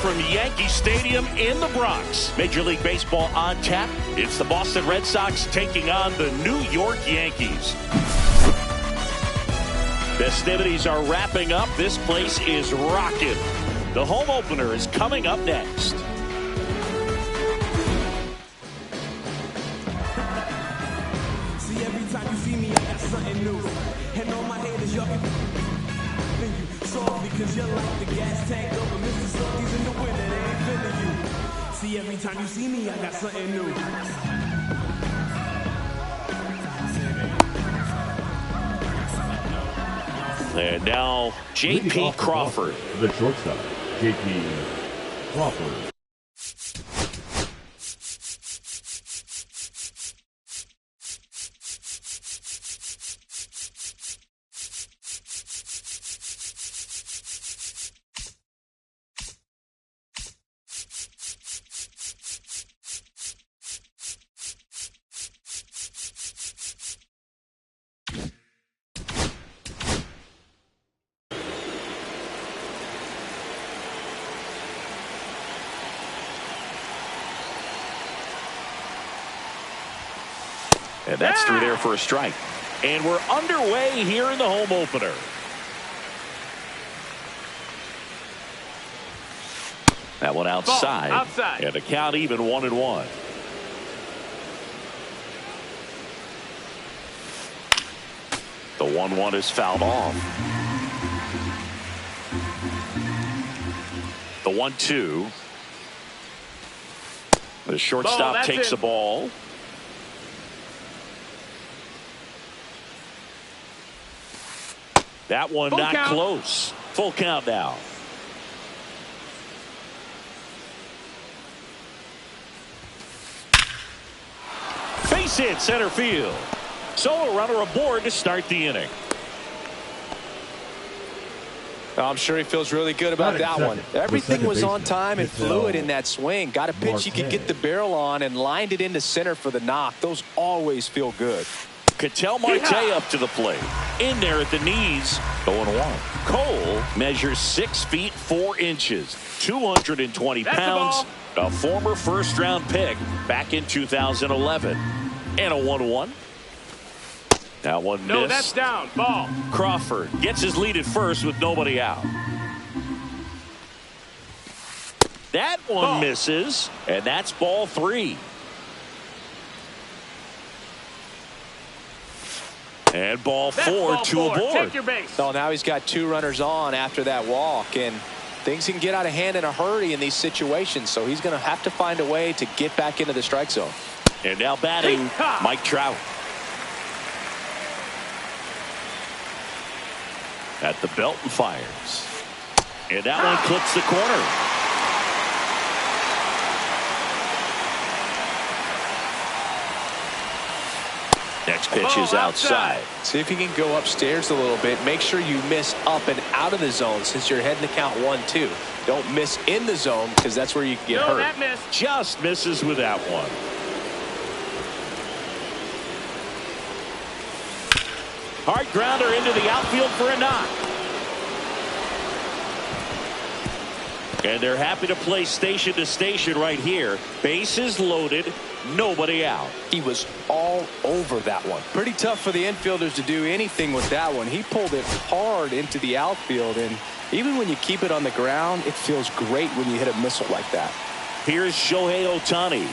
from Yankee Stadium in the Bronx. Major League Baseball on tap. It's the Boston Red Sox taking on the New York Yankees. Festivities are wrapping up. This place is rocking. The home opener is coming up next. See, every time you see me, I got something new. And on my head is your soft because you're like the gas tank over Mr. Salty's in the winter. They ain't feeling you. See, every time you see me, I got something new. And now, J.P. Crawford. The shortstop, J.P. Crawford. And that's through there for a strike. And we're underway here in the home opener. That one outside. Outside. And the count even 1-1. The 1-1 is fouled off. The 1-2. The shortstop takes the ball. That one Full not count. close. Full count now. Base hit center field. So a runner aboard to start the inning. I'm sure he feels really good about that one. Everything was on time and fluid in that swing. Got a pitch he could get the barrel on and lined it into center for the knock. Those always feel good. Ketel Marte up to the plate. In there at the knees. 0-1. Cole measures 6 feet 4 inches. 220 pounds. A former first-round pick back in 2011. And a 1-1. That one missed. No, that's down. Ball. Crawford gets his lead at first with nobody out. That one misses. And that's ball 3. And ball 4, 2 aboard. Take your base. So now he's got 2 runners on after that walk, and things can get out of hand in a hurry in these situations, so he's going to have to find a way to get back into the strike zone. And now batting, Mike Trout. At the belt and fires. And that one clips the corner. Next pitch is outside. See if you can go upstairs a little bit. Make sure you miss up and out of the zone since you're heading to count 1-2. Don't miss in the zone because that's where you can get hurt. That missed. Just misses with that one. Hard grounder into the outfield for a knock. And they're happy to play station to station right here. Bases loaded, nobody out. He was all over that one. Pretty tough for the infielders to do anything with that one. He pulled it hard into the outfield, and even when you keep it on the ground, it feels great when you hit a missile like that. Here's Shohei Ohtani.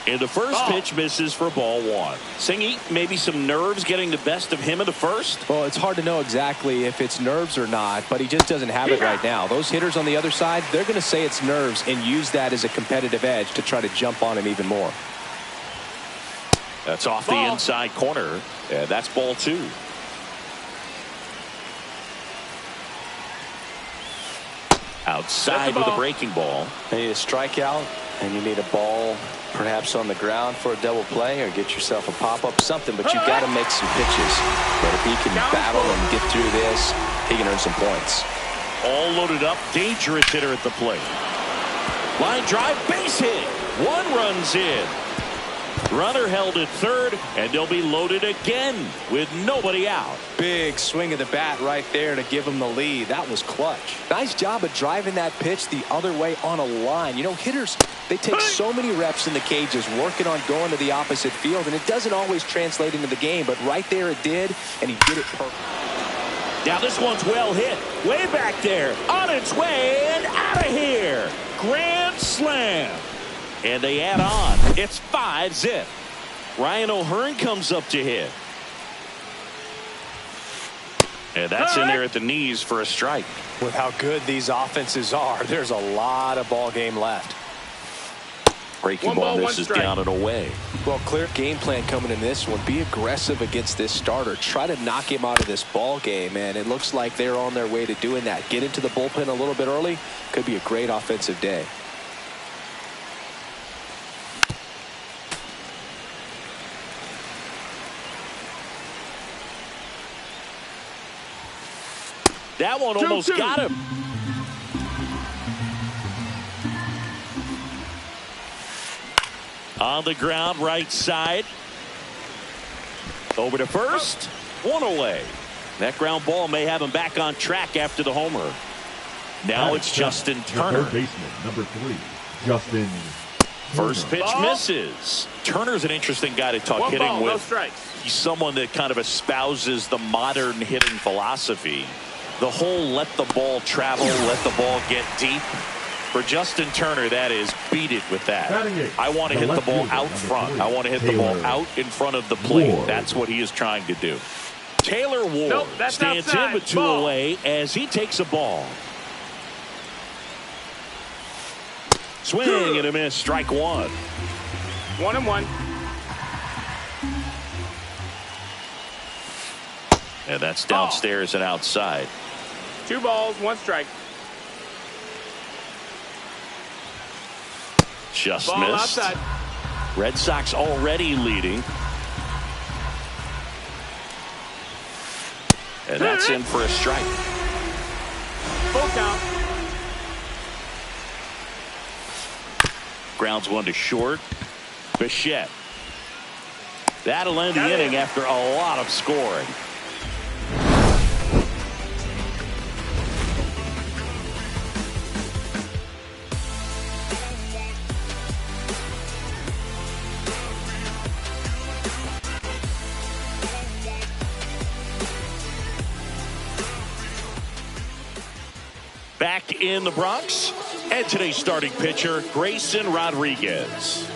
And the first pitch misses for ball 1. Singy, maybe some nerves getting the best of him in the first? Well, it's hard to know exactly if it's nerves or not, but he just doesn't have it right now. Those hitters on the other side, they're going to say it's nerves and use that as a competitive edge to try to jump on him even more. That's off the inside corner, and that's ball 2. Outside with a breaking ball. You need a strikeout, and you need a ball perhaps on the ground for a double play, or get yourself a pop-up, something, but you've got to make some pitches. But if he can battle and get through this, he can earn some points. All loaded up, dangerous hitter at the plate. Line drive, base hit. 1 runs in. Runner held at third, and they'll be loaded again with nobody out. Big swing of the bat right there to give him the lead. That was clutch. Nice job of driving that pitch the other way on a line. You know, hitters, they take so many reps in the cages working on going to the opposite field, and it doesn't always translate into the game, but right there it did, and he did it perfect. Now this one's well hit. Way back there. On its way and out of here. Grand slam. And they add on. It's 5-zip. Ryan O'Hearn comes up to hit. And that's in there at the knees for a strike. With how good these offenses are, there's a lot of ball game left. Breaking ball misses down and away. Well, clear game plan coming in this one. Be aggressive against this starter. Try to knock him out of this ball game, and it looks like they're on their way to doing that. Get into the bullpen a little bit early. Could be a great offensive day. That one almost got him. On the ground, right side. Over to first. One away. That ground ball may have him back on track after the homer. Now it's Justin Turner. Third baseman, number 3, Justin First pitch misses. Turner's an interesting guy to talk hitting with. No strikes. He's someone that kind of espouses the modern hitting philosophy. The whole let the ball travel, let the ball get deep. For Justin Turner, that is beat it with that. I want to hit the ball out front. I want to hit the ball out in front of the plate. That's what he is trying to do. Taylor Ward stands in with 2 away as he takes a ball. Swing and a miss, strike 1. 1-1. And that's downstairs and outside. 2 balls, 1 strike. Just Ball missed. outside. Red Sox already leading. And that's in for a strike. Full count. Grounds one to short. Bichette. That'll end the inning after a lot of scoring. Back in the Bronx, and today's starting pitcher, Grayson Rodriguez.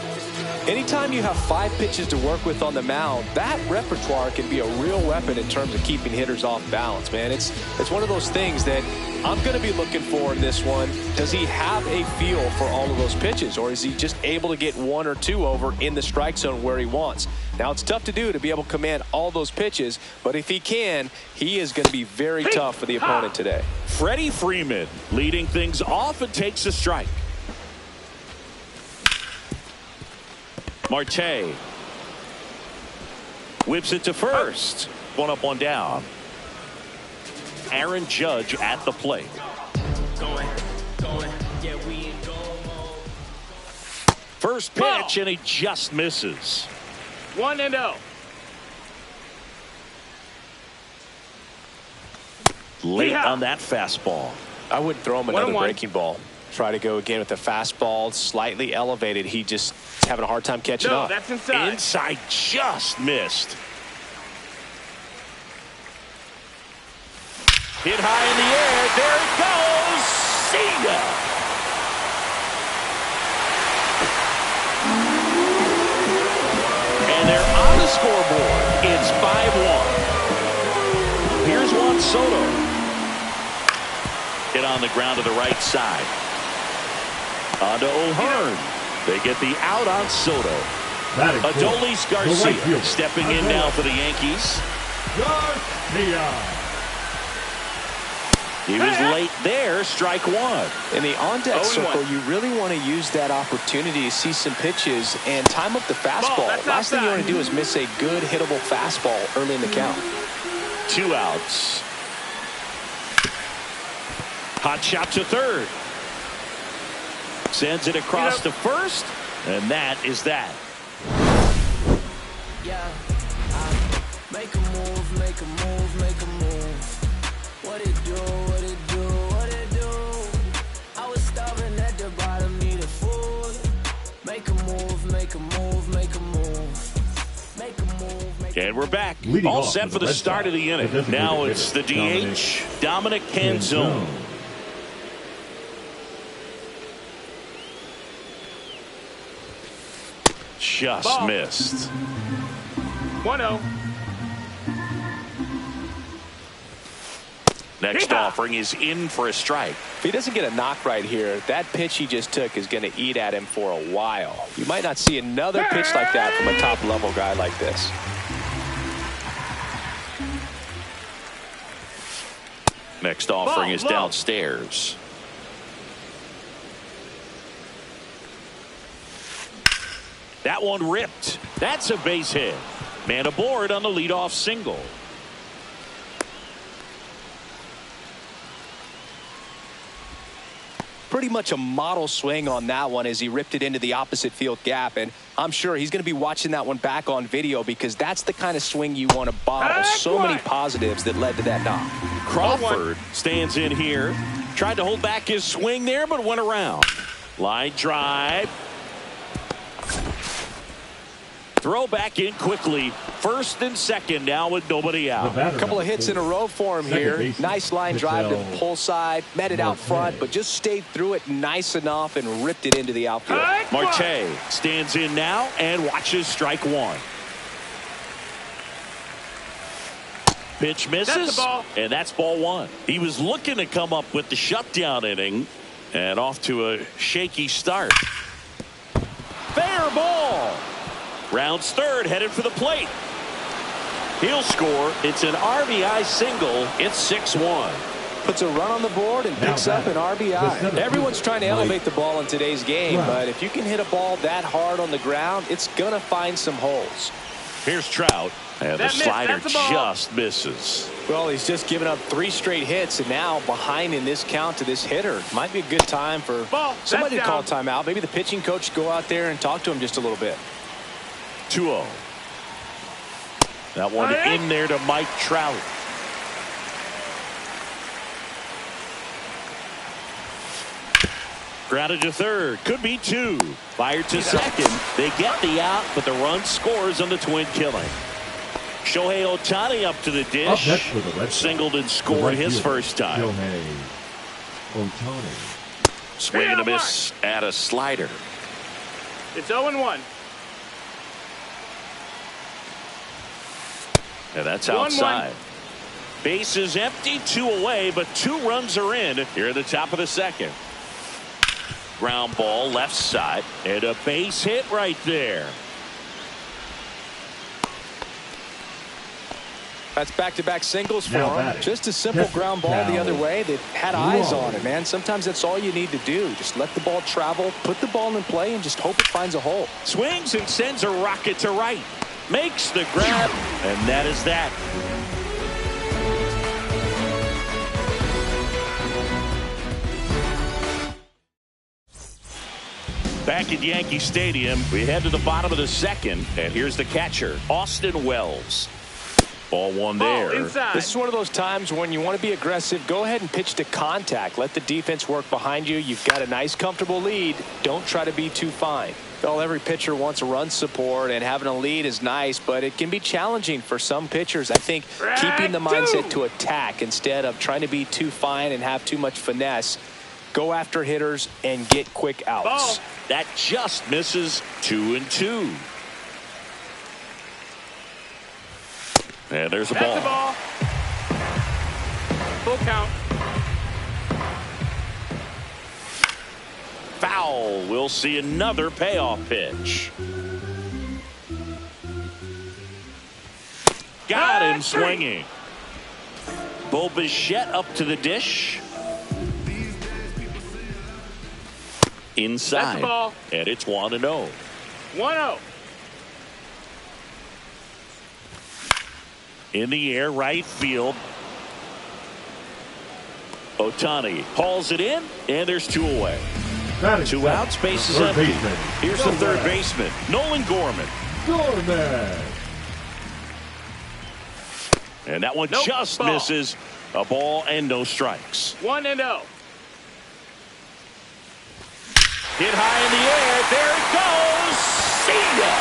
Anytime you have 5 pitches to work with on the mound, that repertoire can be a real weapon in terms of keeping hitters off balance, man. It's one of those things that I'm going to be looking for in this one. Does he have a feel for all of those pitches, or is he just able to get 1 or 2 over in the strike zone where he wants? Now, it's tough to do to be able to command all those pitches, but if he can, he is going to be very tough for the opponent today. Freddie Freeman leading things off and takes a strike. Marte whips it to first. 1 up, 1 down. Aaron Judge at the plate. First pitch, and he just misses. 1-0. Late on that fastball. I wouldn't throw him another 1-1. breaking ball. Try to go again with the fastball, slightly elevated. He just having a hard time catching up. That's inside. Inside, just missed. Hit high in the air. There it goes. See ya. And they're on the scoreboard. It's 5-1. Here's Juan Soto. Hit on the ground to the right side. On to O'Hearn. They get the out on Soto. Adolis Garcia stepping in now for the Yankees. He was late there, strike 1. In the on-deck circle, you really want to use that opportunity to see some pitches and time up the fastball. Last thing you want to do is miss a good hittable fastball early in the count. 2 outs. Hot shot to third. Sends it across to first, and that is that. Yeah, make a move, make a move, make a move. What it do, what it do, what it do? I was starving at the bottom, needed food. Make a move, make a move, make a move. Make a move, make a And we're back. Leading All off set for for the the Red start Sox, of the inning. the designated Now it's the hitter, DH, Dominic Canzone. Just Ball. missed. 1-0. Next Yeehaw. offering is in for a strike. If he doesn't get a knock right here, that pitch he just took is going to eat at him for a while. You might not see another pitch like that from a top-level guy like this. Next offering Ball, is low. downstairs. That one ripped. That's a base hit. Man aboard on the leadoff single. Pretty much a model swing on that one as he ripped it into the opposite field gap, and I'm sure he's going to be watching that one back on video because that's the kind of swing you want to bottle. So many positives that led to that knock. Crawford stands in here. Tried to hold back his swing there, but went around. Line drive. Throw back in quickly. First and second now with nobody out. A couple of hits in a row for him here. baseman, Nice line drive to the pull side. Met it out front, but just stayed through it nice enough and ripped it into the outfield. Marte stands in now and watches strike one. Pitch misses, That's the ball. and that's ball one. He was looking to come up with the shutdown inning, and off to a shaky start. Fair ball. Rounds third, headed for the plate. He'll score. It's an RBI single. It's 6-1. Puts a run on the board and picks up an RBI. Everyone's trying to elevate the ball in today's game, but if you can hit a ball that hard on the ground, it's going to find some holes. Here's Trout, and the That missed. slider That's the ball. just misses. Well, he's just given up 3 straight hits, and now behind in this count to this hitter. Might be a good time for Ball. somebody to That's call down. timeout. Maybe the pitching coach go out there and talk to him just a little bit. 2-0. That one in there to Mike Trout. Grounded to third. Could be 2. Fired to second. They get the out, but the run scores on the twin killing. Shohei Ohtani up to the Up dish. next for the Red Sox, Singled and the scored right his fielder, first time. Shohei Ohtani. Swing and a miss at a slider. It's 0-1. And that's 1-1. outside. Base is empty, 2 away, but 2 runs are in here at the top of the second. Ground ball left side, and a base hit right there. That's back-to-back singles for Now him. batting. Just a simple Catcher, ground ball the Cal. other way that had eyes Whoa. on it, man. Sometimes that's all you need to do. Just let the ball travel, put the ball in play, and just hope it finds a hole. Swings and sends a rocket to right. Makes the grab, and that is that. Back at Yankee Stadium, we head to the bottom of the second, and here's the catcher, Austin Wells. Ball one Ball there. inside. This is one of those times when you want to be aggressive. Go ahead and pitch to contact. Let the defense work behind you. You've got a nice, comfortable lead. Don't try to be too fine. Well, every pitcher wants run support, and having a lead is nice, but it can be challenging for some pitchers. I think keeping the mindset to attack instead of trying to be too fine and have too much finesse. Go after hitters and get quick outs. Ball. That just misses 2-2. And there's a That's ball. the ball. Full count. Foul. We'll see another payoff pitch. Got him swinging. Bo Bichette up to the dish. Inside. That's the ball. And it's 1-0. 1-0. In the air, right field. Ohtani hauls it in, and there's 2 away. Batting 2 second, outs, base is third empty. baseman, Here's the third Nolan baseman, Nolan Gorman. Gorman. And that one Nope, just ball. misses. A ball and no strikes. 1-0. Hit high in the air. There it goes. See ya.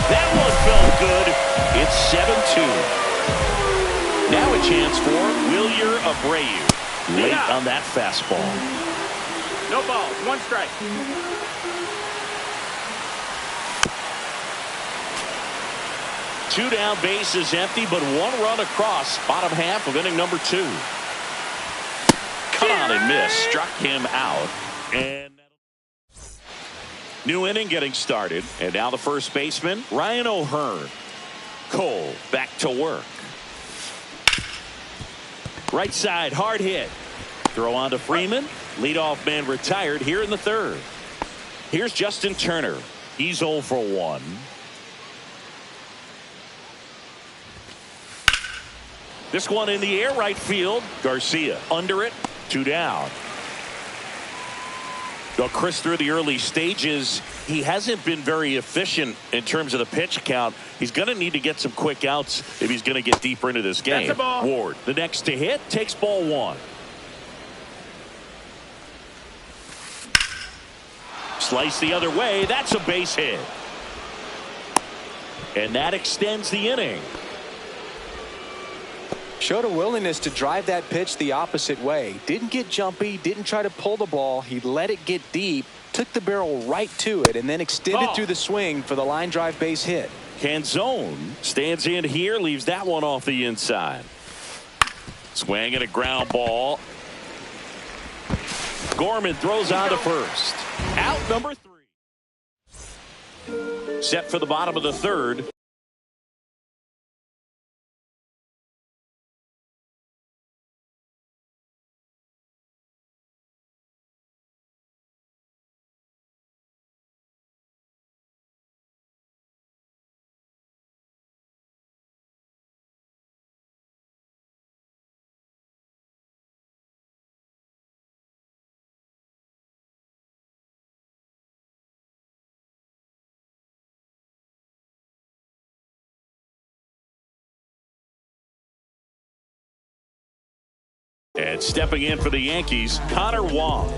That one felt good. It's 7-2. Now a chance for Wilyer Abreu. Late Yeah. on that fastball. No balls. 1 strike. Two down, base is empty, but 1 run across. Bottom half of inning number 2. Cut on and miss. Struck him out. And new inning getting started. And now the first baseman, Ryan O'Hearn. Cole back to work. Right side, hard hit. Throw on to Freeman. Leadoff man retired here in the 3rd. Here's Justin Turner. He's 0 for 1. This one in the air, right field. Garcia under it, 2 down. Well, Chris, through the early stages, he hasn't been very efficient in terms of the pitch count. He's going to need to get some quick outs if he's going to get deeper into this game. That's a ball. Ward, the next to hit, takes ball 1. Slice the other way. That's a base hit. And that extends the inning. Showed a willingness to drive that pitch the opposite way. Didn't get jumpy, didn't try to pull the ball. He let it get deep, took the barrel right to it, and then extended Ball. through the swing for the line drive base hit. Canzone stands in here, leaves that one off the inside. Swing and a ground ball. Gorman throws on to first. Out number 3. Set for the bottom of the 3rd. And stepping in for the Yankees, Connor Wong.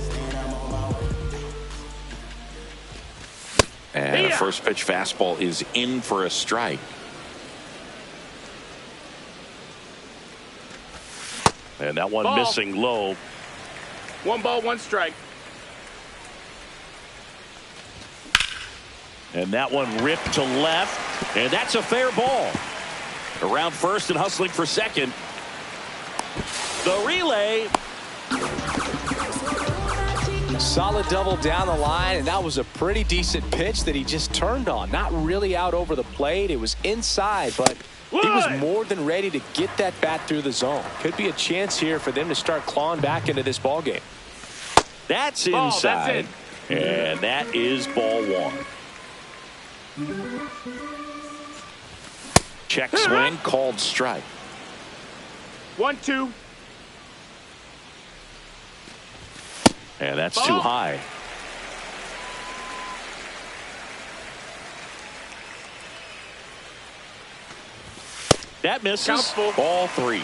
And a first pitch fastball is in for a strike. And that one Ball. missing low. 1 ball, 1 strike. And that one ripped to left. And that's a fair ball. Around first and hustling for second. The relay. Solid double down the line, and that was a pretty decent pitch that he just turned on. Not really out over the plate. It was inside, but he was more than ready to get that bat through the zone. Could be a chance here for them to start clawing back into this ball game. That's Ball, inside. that's in. And that is ball 1. Check swing, called strike. 1-2. And that's Ball. too high. That misses. Count full. Ball 3.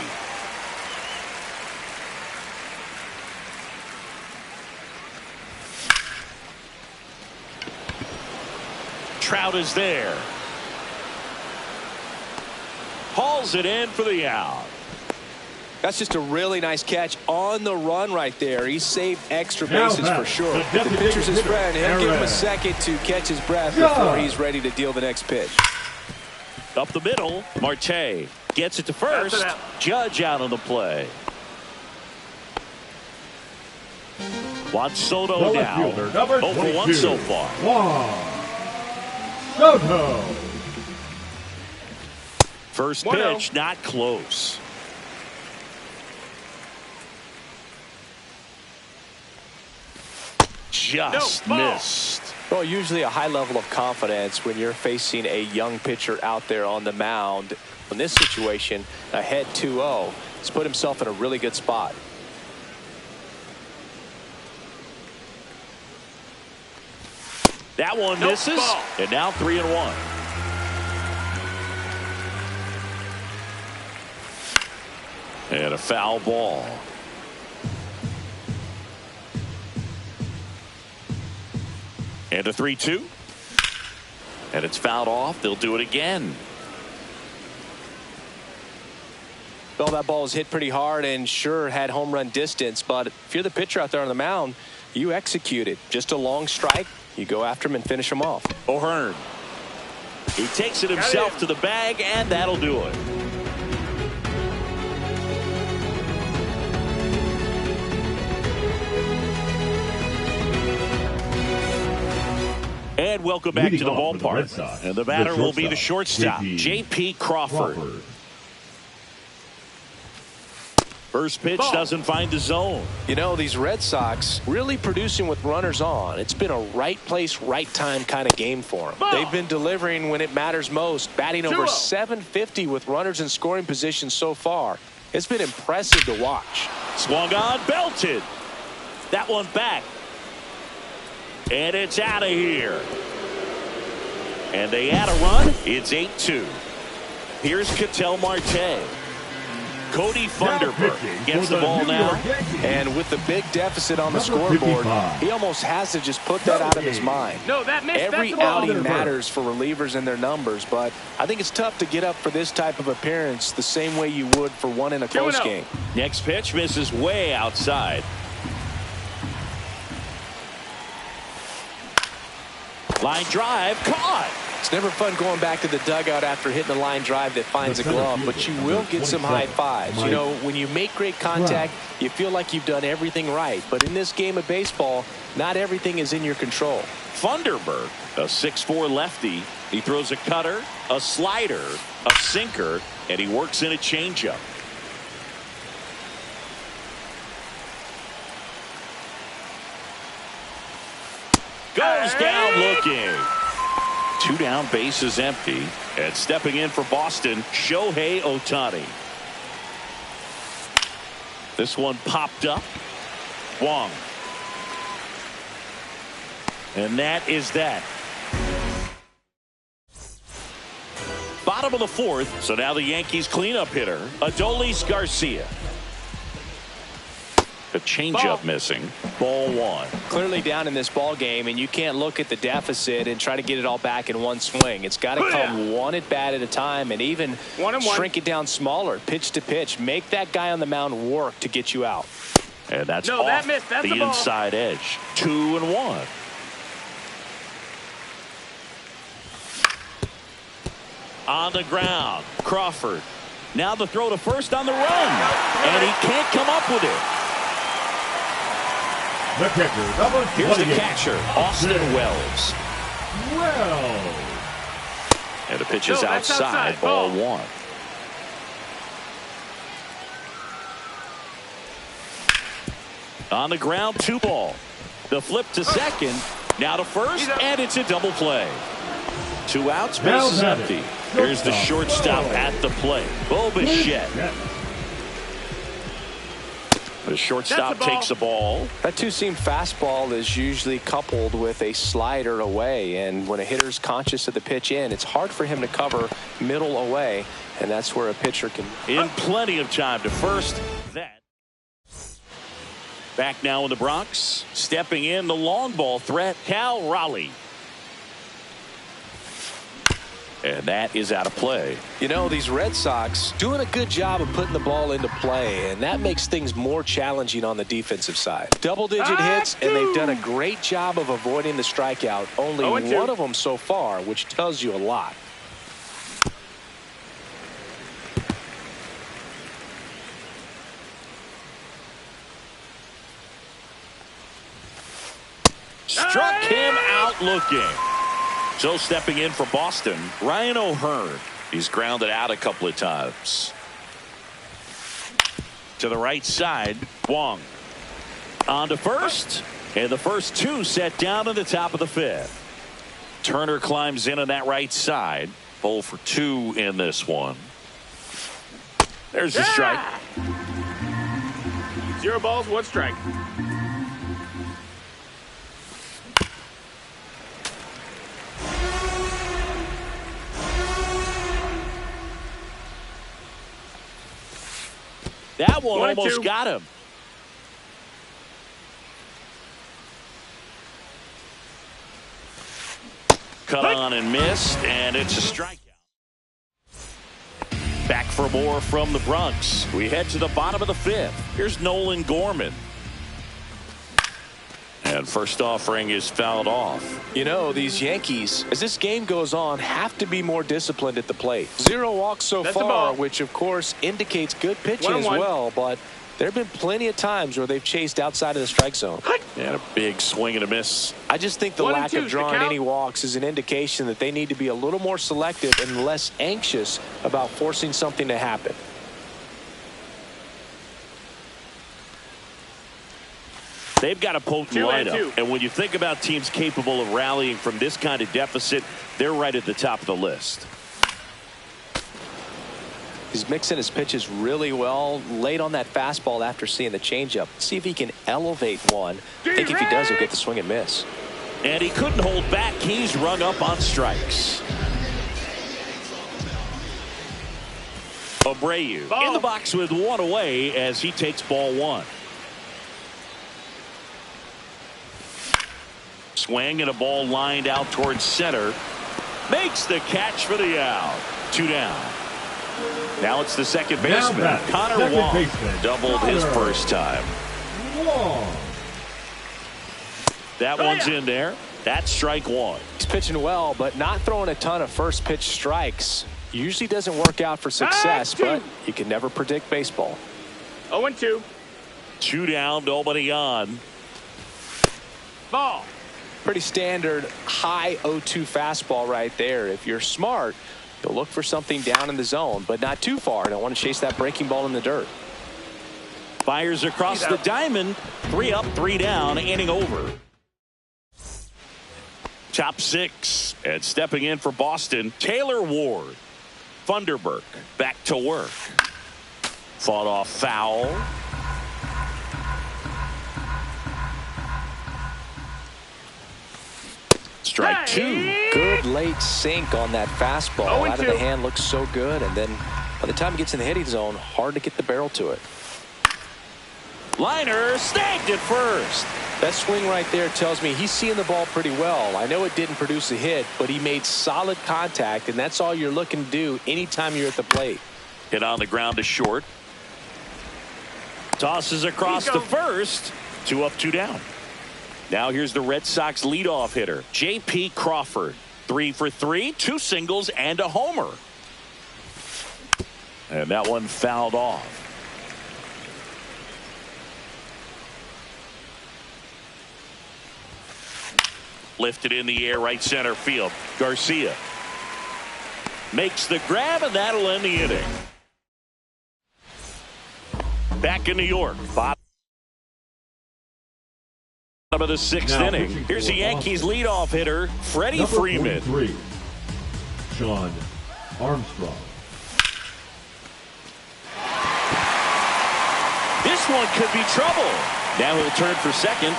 Trout is there. Hauls it in for the out. That's just a really nice catch on the run right there. He saved extra bases for sure. The pitcher's his friend. He'll give him a second to catch his breath before he's ready to deal the next pitch. Up the middle, Marte gets it to first. Judge out on the play. Juan Soto down. 0 for 1 so far. Juan Soto. First 1-0. pitch, not close. Just No, ball. missed. Well, usually a high level of confidence when you're facing a young pitcher out there on the mound. In this situation, ahead 2-0, he's put himself in a really good spot. That one Nope, misses. ball. And now 3-1. And a foul ball. And a 3-2. And it's fouled off. They'll do it again. Well, that ball was hit pretty hard and sure had home run distance, but if you're the pitcher out there on the mound, you execute it. Just a long strike. You go after him and finish him off. O'Hearn. He takes it himself to the bag, and that'll do it. And welcome back to the ballpark. And the batter will be the shortstop, J.P. Crawford. First pitch doesn't find the zone. You know, these Red Sox really producing with runners on. It's been a right place, right time kind of game for them. They've been delivering when it matters most, batting over 750 with runners in scoring position so far. It's been impressive to watch. Swung on, belted. That one back. And it's out of here. And they add a run. It's 8-2. Here's Ketel Marte. Cody Funderburk gets the ball now. And with the big deficit on the scoreboard, he almost has to just put that out of his mind. No, that missed. Every outing matters for relievers and their numbers, but I think it's tough to get up for this type of appearance the same way you would for one in a close game. Next pitch misses way outside. Line drive caught. It's never fun going back to the dugout after hitting a line drive that finds a glove, but you will get some high fives. You know, when you make great contact, you feel like you've done everything right. But in this game of baseball, not everything is in your control. Funderburk, a 6'4" lefty. He throws a cutter, a slider, a sinker, and he works in a changeup. Goes down looking. 2 down, bases empty. And stepping in for Boston, Shohei Ohtani. This one popped up. Wong. And that is that. Bottom of the 4th, so now the Yankees cleanup hitter, Adolis Garcia. The changeup missing. Ball 1. Clearly down in this ball game, and you can't look at the deficit and try to get it all back in one swing. It's got to come one at bat at a time, and even shrink it down smaller, pitch to pitch. Make that guy on the mound work to get you out. And that's off the inside edge. 2-1. On the ground, Crawford. Now the throw to first on the run, and he can't come up with it. The catcher, here's the catcher, Austin Wells. And the pitch is outside. Ball 1. On the ground, 2 ball. The flip to second. Now to first, and it's a double play. 2 outs, bases empty. Here's the shortstop at the plate, Bo Bichette. The shortstop takes the ball. That two-seam fastball is usually coupled with a slider away, and when a hitter's conscious of the pitch in, it's hard for him to cover middle away, and that's where a pitcher can. In plenty of time to first. That. Back now in the Bronx. Stepping in the long ball threat, Cal Raleigh. And that is out of play. You know, these Red Sox doing a good job of putting the ball into play, and that makes things more challenging on the defensive side. Double-digit hits, and they've done a great job of avoiding the strikeout. Only one of them so far, which tells you a lot. Struck him out looking. So stepping in for Boston, Ryan O'Hearn. He's grounded out a couple of times. To the right side, Wong. On to first, and the first 2 set down in the top of the 5th. Turner climbs in on that right side. 0 for 2 in this one. There's the strike. 0 balls, 1 strike. That one 1 and almost 2. got him. Cut on and missed, and it's a strikeout. Back for more from the Bronx. We head to the bottom of the 5th. Here's Nolan Gorman. And first offering is fouled off. You know, these Yankees, as this game goes on, have to be more disciplined at the plate. 0 walks so far, which of course indicates good pitching as well, but there have been plenty of times where they've chased outside of the strike zone. And a big swing and a miss. I just think the lack of drawing any walks is an indication that they need to be a little more selective and less anxious about forcing something to happen. They've got a potent lineup, and when you think about teams capable of rallying from this kind of deficit, they're right at the top of the list. He's mixing his pitches really well. Late on that fastball after seeing the changeup. See if he can elevate one. I think if he does, he'll get the swing and miss. And he couldn't hold back. He's rung up on strikes. Abreu in the box with one away as he takes ball 1. Swing and a ball lined out towards center. Makes the catch for the out. 2 down. Now it's the second baseman, Connor Wong. Doubled his first time. That one's in there. That's strike 1. He's pitching well, but not throwing a ton of first pitch strikes. Usually doesn't work out for success, but you can never predict baseball. 0 and 2. 2 down, nobody on. Ball. Pretty standard high 0-2 fastball right there. If you're smart, you'll look for something down in the zone, but not too far. Don't want to chase that breaking ball in the dirt. Fires across the diamond. 3 up, 3 down, inning over. Top 6, and stepping in for Boston, Taylor Ward. Funderburk back to work. Fought off foul. Strike 2. Good late sink on that fastball. Out of the hand looks so good, and then by the time it gets in the hitting zone, hard to get the barrel to it. Liner snagged at first. That swing right there tells me he's seeing the ball pretty well. I know it didn't produce a hit, but he made solid contact, and that's all you're looking to do anytime you're at the plate. Hit on the ground to short. Tosses across to first. 2 up, 2 down. Now here's the Red Sox leadoff hitter, J.P. Crawford. 3 for 3, 2 singles and a homer. And that one fouled off. Lifted in the air, right center field. Garcia makes the grab, and that'll end the inning. Back in New York. Bottom of the 6th inning. Here's the Yankees leadoff hitter, Freddie Freeman. 43, Sean Armstrong. This one could be trouble. Now he'll turn for second.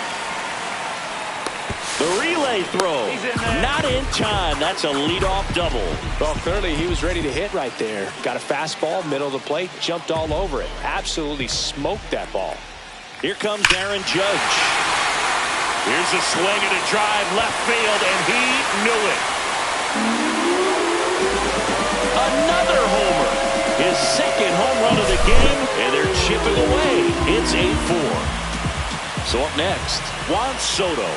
The relay throw, not in time. That's a leadoff double. Well, clearly he was ready to hit right there. Got a fastball, middle of the plate, jumped all over it. Absolutely smoked that ball. Here comes Aaron Judge. Here's a swing and a drive left field, and he knew it. Another homer. His second home run of the game, and they're chipping away. It's 8-4. So up next, Juan Soto.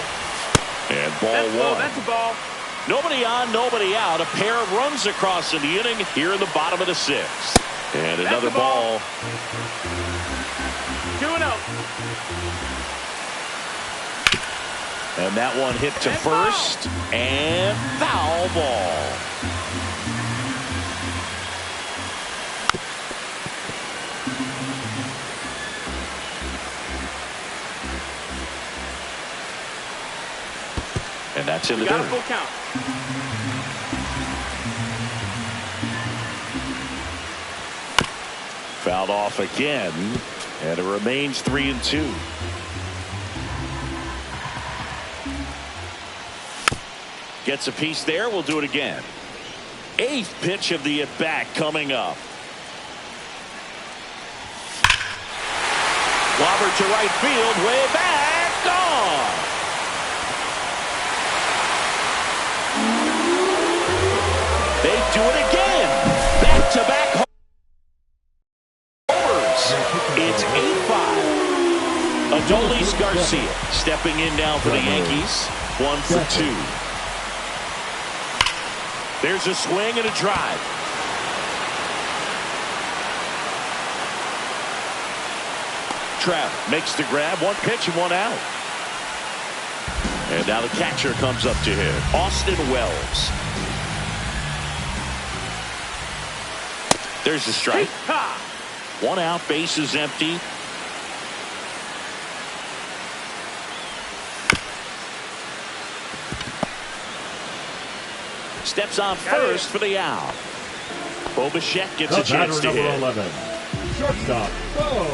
And ball 1. That's a ball. Nobody on, nobody out. A pair of runs across in the inning here in the bottom of the 6th. And another ball. 2-0. And that one hit to first. And foul ball. And that's in the dirt. Full count. Fouled off again, and it remains 3-2. Gets a piece there. We'll do it again. 8th pitch of the at-bat coming up. Clobbered to right field, way back, gone. They do it again. Back-to-back homers. It's 8-5. Adolis Garcia stepping in now for the Yankees. 1 for 2. There's a swing and a drive. Trout makes the grab. 1 pitch and 1 out. And now the catcher comes up to him. Austin Wells. There's the strike. 1 out, base is empty. Steps on first for the out. Bo Bichette gets a chance to hit. 11. Shortstop, Bo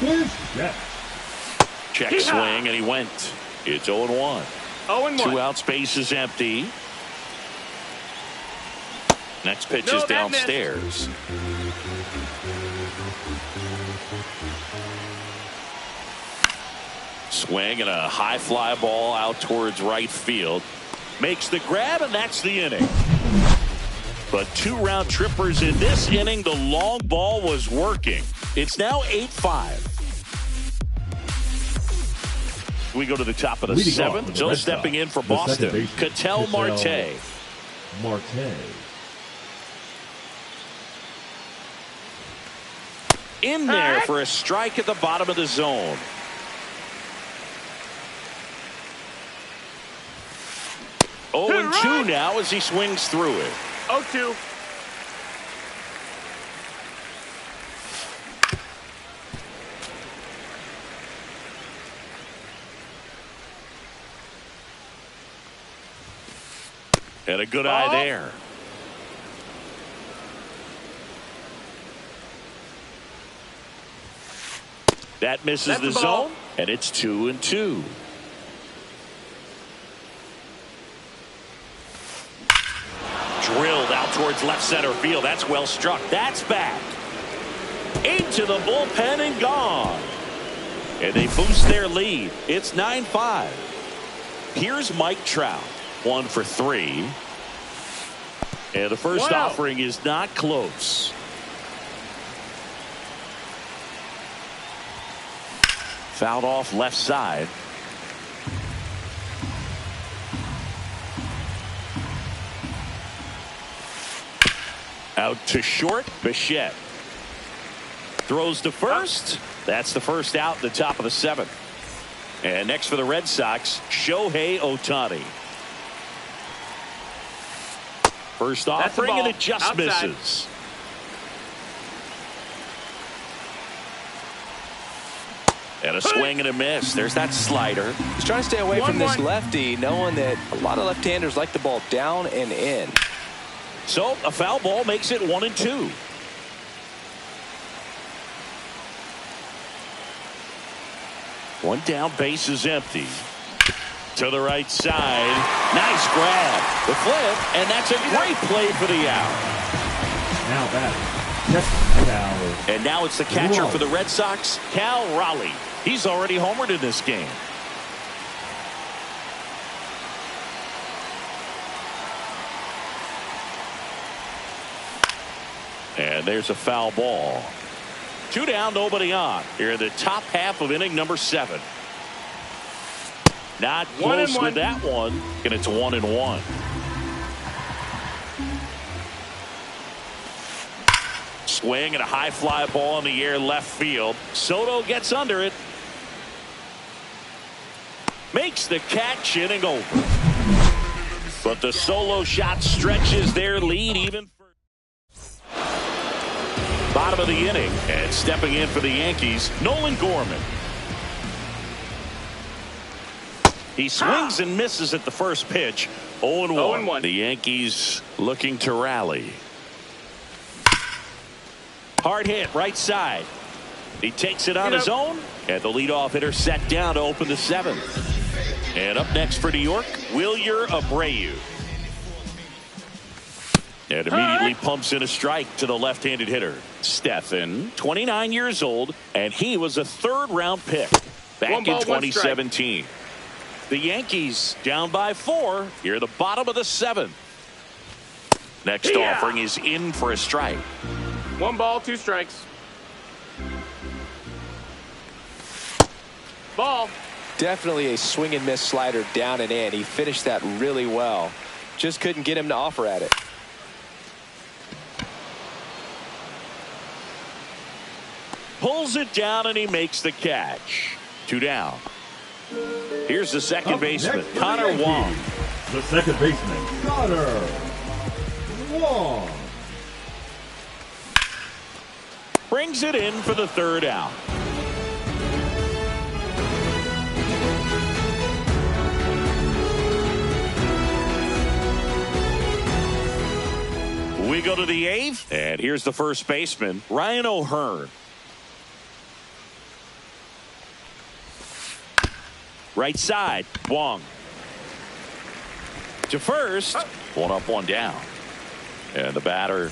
Bichette. Check swing, and he went. It's 0-1. 0-1. 2 outs, base is empty. Next pitch is downstairs. Swing and a high fly ball out towards right field. Makes the grab, and that's the inning. But 2 round trippers in this inning. The long ball was working. It's now 8-5. We go to the top of the 7th. So stepping in for Boston, Ketel Marte. In there for a strike at the bottom of the zone. Oh, and 2 now as he swings through it. 0-2. And a good eye there. That misses the zone, and it's 2-2. Drilled out towards left center field. That's well struck. That's back. Into the bullpen and gone. And they boost their lead. It's 9-5. Here's Mike Trout. 1 for 3. And the first offering is not close. Fouled off left side. Out to short. Bichette throws to first. That's the first out, the top of the 7th. And next for the Red Sox, Shohei Ohtani. First offering, and it just misses. And a swing and a miss. There's that slider. He's trying to stay away from this lefty, knowing that a lot of left-handers like the ball down and in. So a foul ball makes it 1-2. One down, base is empty. To the right side. Nice grab. The flip, and that's a great play for the out. Now batting. And now it's the catcher for the Red Sox, Cal Raleigh. He's already homered in this game. And there's a foul ball. 2 down, nobody on. Here in the top half of inning number 7. Not close with that one, and it's 1-1. Swing and a high fly ball in the air left field. Soto gets under it. Makes the catch, inning over. But the solo shot stretches their lead even further. Bottom of the inning, and stepping in for the Yankees, Nolan Gorman. He swings and misses at the first pitch. 0-1. The Yankees looking to rally. Hard hit, right side. He takes it on his own, and the leadoff hitter set down to open the 7th. And up next for New York, Wilyer Abreu. And immediately pumps in a strike to the left-handed hitter. Stephan, 29 years old, and he was a third-round pick back in 2017. The Yankees down by 4 here at the bottom of the 7th. Next offering is in for a strike. 1 ball, 2 strikes. Ball. Definitely a swing and miss slider down and in. He finished that really well. Just couldn't get him to offer at it. Pulls it down and he makes the catch. 2 down. Here's the second baseman, Connor Wong. The second baseman, Connor Wong. Brings it in for the 3rd out. We go to the 8th, and here's the first baseman, Ryan O'Hearn. Right side, Wong. To first, 1 up, 1 down. And the batter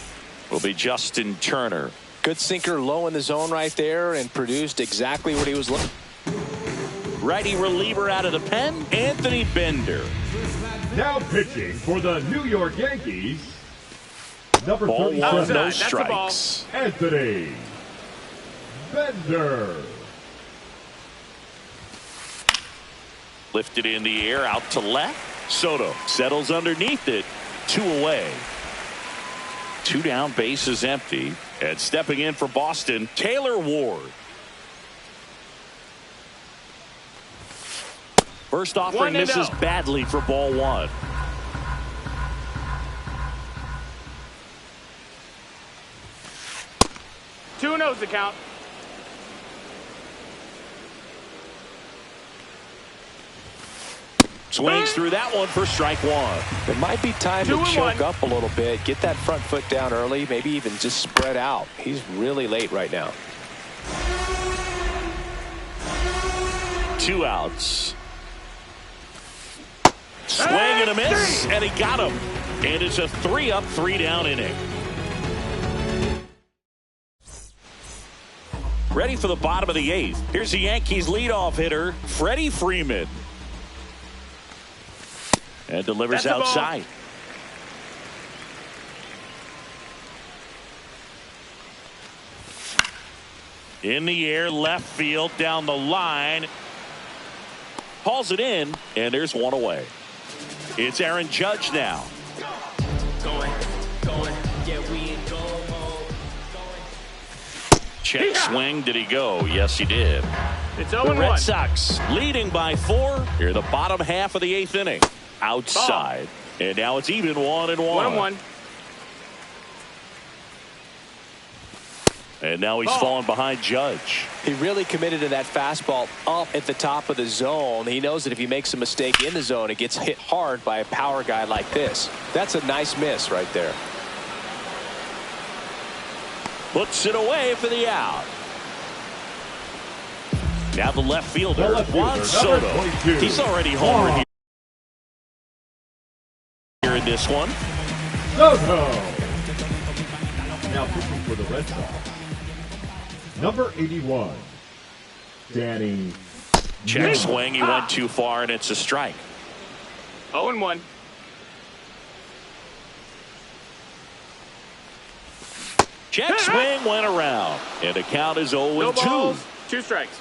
will be Justin Turner. Good sinker low in the zone right there and produced exactly what he was looking. Righty reliever out of the pen, Anthony Bender. Now pitching for the New York Yankees, number Ball 1, 37, no strikes. Anthony Bender. Lifted in the air out to left. Soto settles underneath it. 2 away. 2 down, base is empty. And stepping in for Boston, Taylor Ward. First offering misses badly for ball 1. Two no's the count. Swings through that one for strike 1. It might be time to choke up a little bit, get that front foot down early, maybe even just spread out. He's really late right now. 2 outs. Swing and a miss, and he got him. And it's a 3 up, 3 down inning. Ready for the bottom of the 8th. Here's the Yankees leadoff hitter, Freddie Freeman. And delivers outside. In the air, left field, down the line. Hauls it in, and there's 1 away. It's Aaron Judge now. Check swing. Did he go? Yes, he did. It's The 0-1. Red Sox leading by 4 here the bottom half of the 8th inning. Outside. Ball. And now it's even 1-1. 1-1. And now he's fallen behind Judge. He really committed to that fastball up at the top of the zone. He knows that if he makes a mistake in the zone, it gets hit hard by a power guy like this. That's a nice miss right there. Puts it away for the out. Now the left fielder, Juan Soto. He's already homered here in this one. Soto. Now pitching for the Red Sox, number 81, Danny. Check swing. He went too far, and it's a strike. 0-1. Check swing went around, and the count is 0-2. No balls, 2 strikes.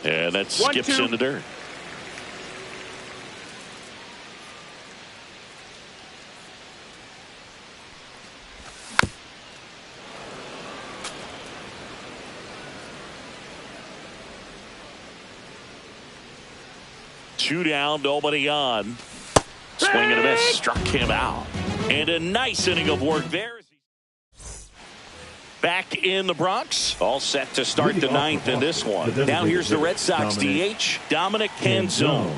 And that skips in the dirt. Two down, nobody on. Swing and a miss, struck him out. And a nice inning of work there. Back in the Bronx, all set to start the 9th in this one. Now here's the Red Sox DH, Dominic Canzone.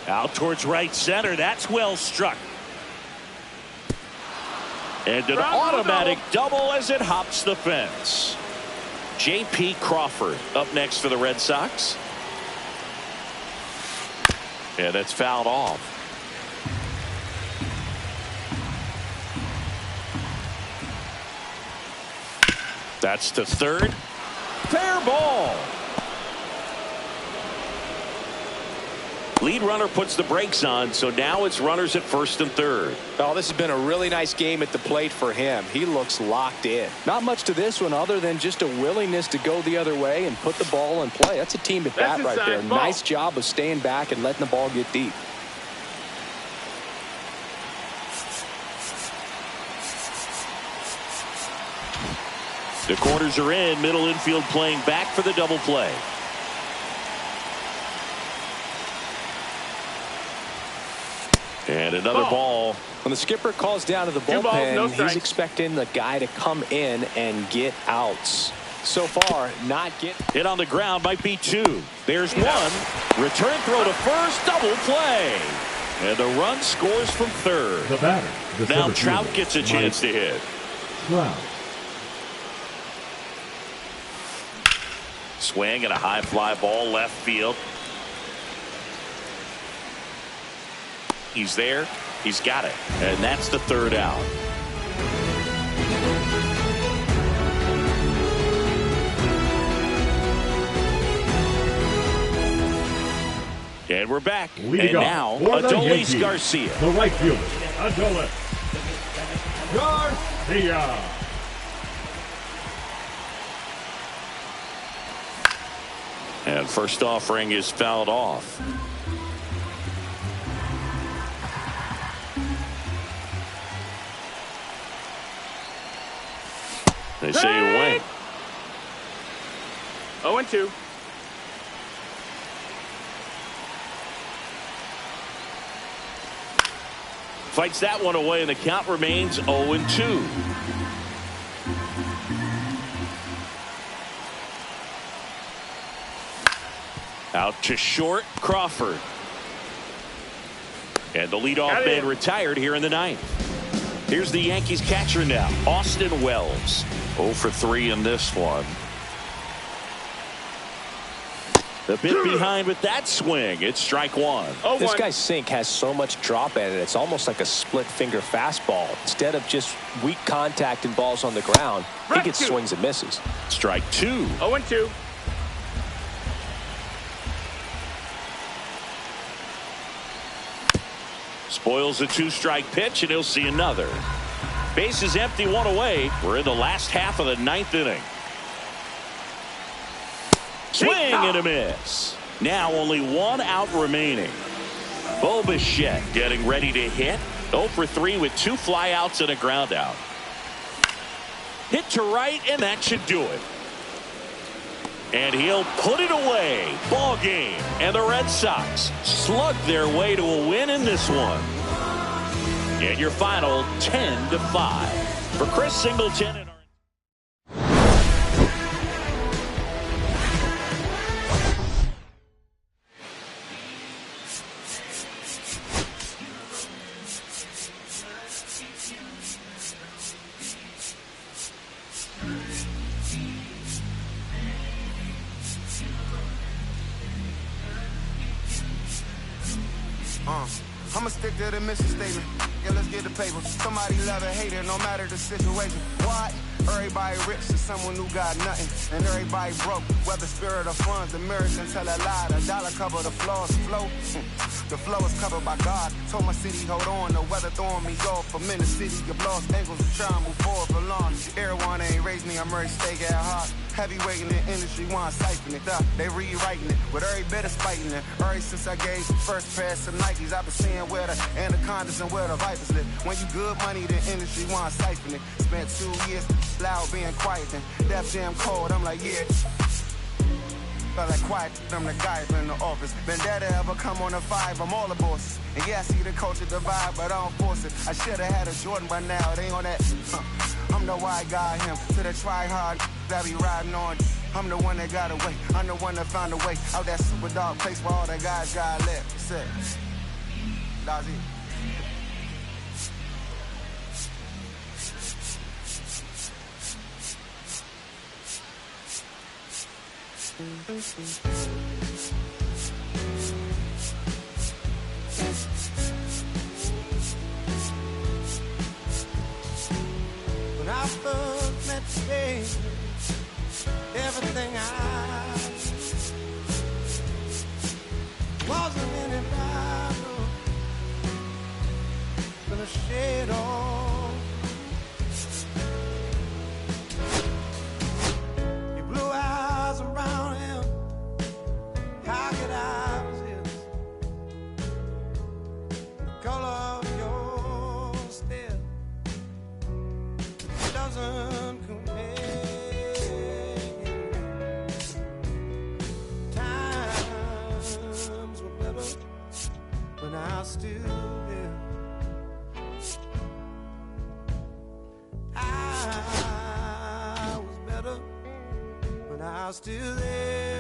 Out towards right center, that's well struck. And an automatic double as it hops the fence. J.P. Crawford up next for the Red Sox. And that's fouled off. That's to third. Fair ball. Lead runner puts the brakes on, so now it's runners at first and third. Oh, this has been a really nice game at the plate for him. He looks locked in. Not much to this one other than just a willingness to go the other way and put the ball in play. That's a team at bat right there. Ball. Nice job of staying back and letting the ball get deep. The corners are in. Middle infield playing back for the double play. And another ball. When the skipper calls down to the bullpen, he's expecting the guy to come in and get outs. So far, not get hit on the ground, might be two. There's one. Return throw to first, double play. And the run scores from third. The batter. Now Trout gets a chance to hit. Trout. Swing and a high fly ball left field. He's there. He's got it. And that's the third out. And we're back. And now, Adolis Garcia. The right fielder, Adolis Garcia. And first offering is fouled off. They say you win. 0-2. Fights that one away, and the count remains 0-2. Out to short, Crawford. And the leadoff man retired here in the ninth. Here's the Yankees catcher now, Austin Wells. 0 for 3 in this one. A bit behind with that swing. It's strike one. This guy's sink has so much drop at it. It's almost like a split finger fastball. Instead of just weak contact and balls on the ground, he gets swings and misses. Strike two. 0-2. Spoils a two-strike pitch, and he'll see another. Base is empty, one away. We're in the last half of the ninth inning. Swing and a miss. Now only one out remaining. Bo Bichette getting ready to hit. 0 for 3 with 2 flyouts and a ground out. Hit to right, and that should do it. And he'll put it away. Ball game. And the Red Sox slug their way to a win in this one. And your final 10-5. For Chris Singleton and I'ma stick to the mission statement. Yeah, let's get the paper. Somebody love it, hate it, no matter the situation. What? Everybody rich to someone who got nothing. And everybody broke, whether spirit or funds. The mirrors can tell a lie. The dollar cover the floor's flow. The flow is covered by God. Told my city, hold on. The weather throwing me off. I'm in the city of lost angles. I'm trying to move forward for long. Everyone ain't raised me. I'm ready to stay at heart. Heavyweight in the industry, want siphon it up. They rewriting it, with every bit of spiting it. Ever since I gave first pass of Nikes, I've been seeing where the anacondas and where the vipers live. When you good money, the industry want siphon it. Spent 2 years loud being quiet, and Def Jam cold. I'm like, yeah. Felt like quiet, I'm the guy in the office. Vendetta ever come on a 5, I'm all the bosses. And yeah, I see the culture divide, but I don't force it. I should've had a Jordan by now, it ain't on that. I'm the white guy, him, to the try-hard that be riding on. I'm the one that got away, I'm the one that found a way out that super dark place where all the guys got left. Said, that's it. first met today, everything I wasn't any battle, gonna shade off. Your blue eyes around him, how could I resist? The color of your stare doesn't compare. Times were better when I was still there. I was better when I was still there.